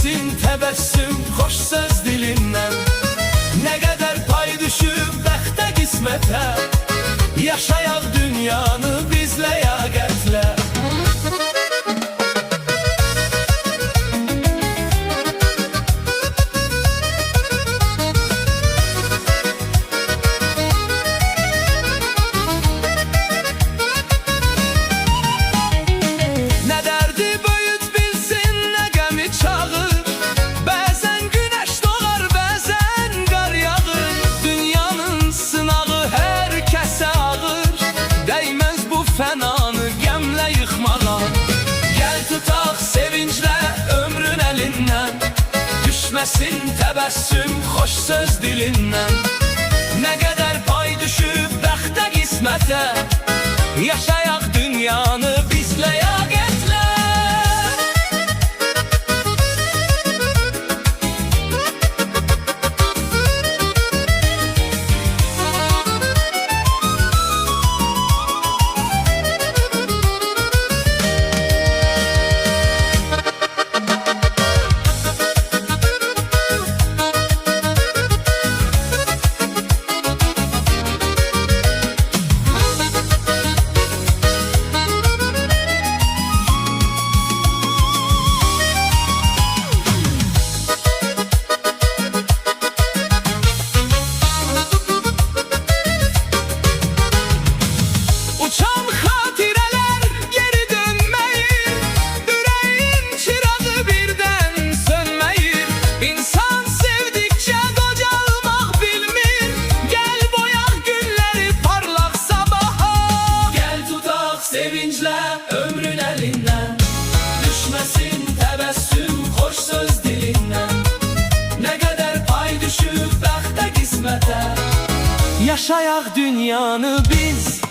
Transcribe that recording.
Düşməsin təbəssüm xoş söz dilindən. Nə qədər pay düşüb bəxtə qismətə, yaşayaq dünyanı biz ləyaqətlə. Fənanı gəmlə yıxmağa, gəl tutaq sevinclə ömrün əlindən. Düşməsin təbəssüm xoş söz dilindən. Nə qədər pay düşüb bəxtə qismətə, yaşayaq dünyanı biz ləyaqətlə. Sevinclə ömrün əlindən. Düşməsin təbəssüm xoş söz dilindən. Nə qədər pay düşüb bəxtə qismətə, yaşayaq dünyanı biz